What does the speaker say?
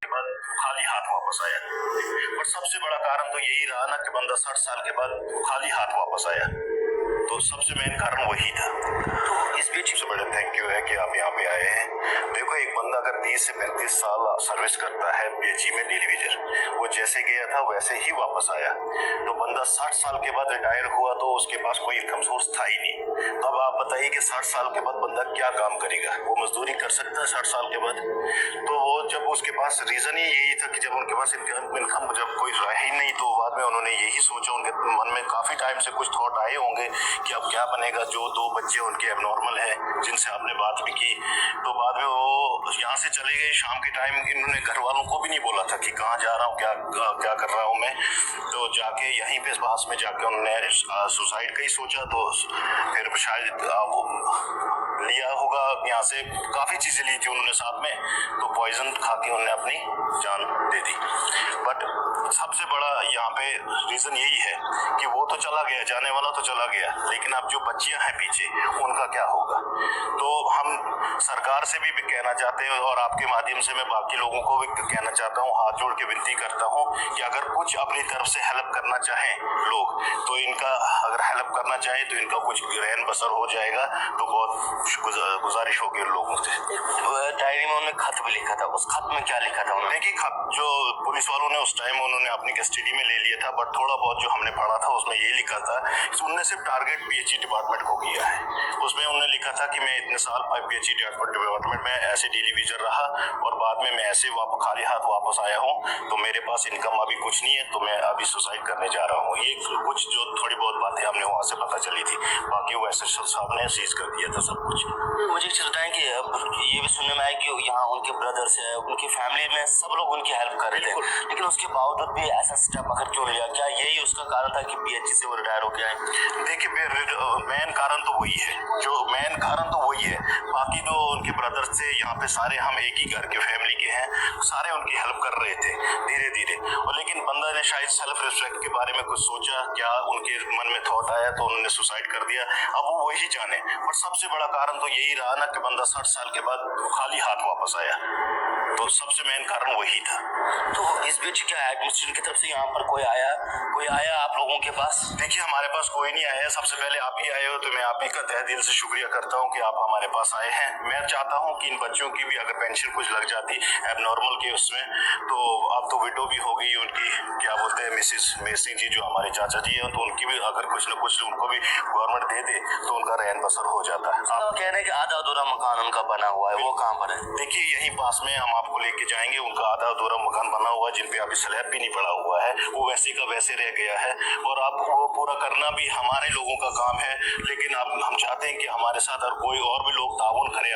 के बाद खाली हाथ वापस आया। और सबसे बड़ा कारण तो यही रहा ना कि बंदा 60 साल के बाद खाली हाथ वापस आया, तो सबसे मेन कारण वही था। तो इस बीच सबसे बड़ा थैंक यू है कि आप यहाँ पे आए हैं। देखो, एक बंदा अगर 30 से 35 साल सर्विस करता है पीएचई में डिलीविजर, वो जैसे गया था वैसे ही वापस आया, तो बंदा 60 साल के बाद रिटायर हुआ तो उसके पास कोई इनकम सोर्स था ही नहीं। तो अब आप बताइए कि 60 साल के बाद बंदा क्या काम करेगा? वो मजदूरी कर सकता है 60 साल के बाद? तो वो जब उसके पास रीजन ही यही था कि जब उनके पास इनकम जब कोई रहा ही नहीं, तो बाद में उन्होंने यही सोचा, उनके मन में काफी टाइम से कुछ थॉट आए होंगे कि अब क्या बनेगा। जो 2 बच्चे उनके एबनॉर्मल है जिनसे आपने बात भी की, तो बाद में वो यहाँ से चले गए शाम के टाइम। इन्होंने घर वालों को भी नहीं बोला था कि कहाँ जा रहा हूँ, क्या कर रहा हूँ मैं। तो जाके यहीं पे पास में जाके उन्होंने सुसाइड का ही सोचा, तो फिर शायद लिया होगा यहाँ से, काफी चीजें ली थी उन्होंने साथ में, तो पॉइजन खा के उन्होंने अपनी जान दे दी। बट सबसे बड़ा यहाँ पे रीजन यही है कि वो तो चला गया, जाने वाला तो चला गया, लेकिन अब जो बच्चियां हैं पीछे उनका क्या होगा? तो हम सरकार से भी कहना चाहते हैं और आपके माध्यम से मैं बाकी लोगों को भी कहना चाहता हूँ, हाथ जोड़ के विनती करता हूँ कि अगर कुछ अपनी तरफ से हेल्प करना चाहें लोग, तो इनका अगर हेल्प करना चाहे तो इनका कुछ रहन बसर हो जाएगा। तो बहुत गुजारिश होगी लोगों से। डायरी में उन्होंने खत भी लिखा था, उस खत में क्या लिखा था उन्होंने? देखिए, खत जो पुलिस वालों ने उस टाइम उन्होंने अपनी कस्टडी में ले लिया था, बट थोड़ा बहुत जो हमने पढ़ा था उसमें ये लिखा था कि उन्होंने सिर्फ टारगेट पीएचई डिपार्टमेंट को किया है। उसमें उन्होंने लिखा था कि मैं इतने साल पीएचई डिपार्टमेंट में ऐसे डिलीविजर रहा और बाद में मैं ऐसे खाली हाथ वापस आया हूँ, तो मेरे पास इनकम अभी कुछ नहीं है, तो मैं अभी सुसाइड करने जा रहा हूँ। ये कुछ जो थोड़ी बहुत बातें हमने वहाँ से पता चली थी, बाकी वो एसएसएल साहब ने सीज कर दिया था सब कुछ। मुझे बताएं कि ये भी सुनने में आया कि यहाँ उनके ब्रदर्स है, उनकी फैमिली में सब लोग उनकी हेल्प कर रहे थे, लेकिन उसके बावजूद भी ऐसा स्टेप आखिर क्यों लिया? क्या यही उसका कारण था कि पीएचई से वो रिटायर हो गया है? देखिए, मेन कारण तो वही है, बाकी तो उनके ब्रदर्स थे यहाँ पे, सारे हम एक ही घर के फैमिली के हैं, सारे उनकी हेल्प कर रहे थे धीरे धीरे। और लेकिन बंदा ने शायद सेल्फ रिस्पेक्ट के बारे में कुछ सोचा, क्या उनके मन में थॉट आया, तो उन्होंने सुसाइड कर दिया। अब वो वही जाने। पर सबसे बड़ा कारण तो यही रहा ना कि बंदा 60 साल के बाद खाली हाथ वापस आया, तो सबसे मेन कारण वही था। तो इस बीच क्या एडमिनिस्ट्रेशन की तरफ से यहाँ पर कोई आया आप लोगों के पास? देखिए, हमारे पास कोई नहीं आया, सबसे पहले आप ही आए हो, तो मैं आप ही का तहे दिल से शुक्रिया करता हूँ कि आप हमारे पास आए हैं। मैं चाहता हूँ कि इन बच्चों की भी अगर पेंशन कुछ लग जाती एबनॉर्मल के उसमें, तो अब तो विडो भी हो गई उनकी, क्या बोलते हैं, मिसिस मेसिंग जी जो हमारे चाचा जी हैं, तो उनकी भी अगर कुछ न कुछ उनको भी गवर्नमेंट दे दे तो उनका रहन बसर हो जाता है। आप कह रहे हैं कि आधा अधूरा मकान उनका बना हुआ है, वो कहाँ पर है? देखिए, यहीं पास में हम आपको लेके जाएंगे, उनका आधा अधूरा मकान बना हुआ है जिनपे अभी स्लैब भी नहीं पड़ा हुआ है, वो वैसे का वैसे रह गया है। और आप वो पूरा करना भी हमारे लोगों का काम है, लेकिन अब हम चाहते हैं कि हमारे साथ और कोई और भी लोग ताउन करें।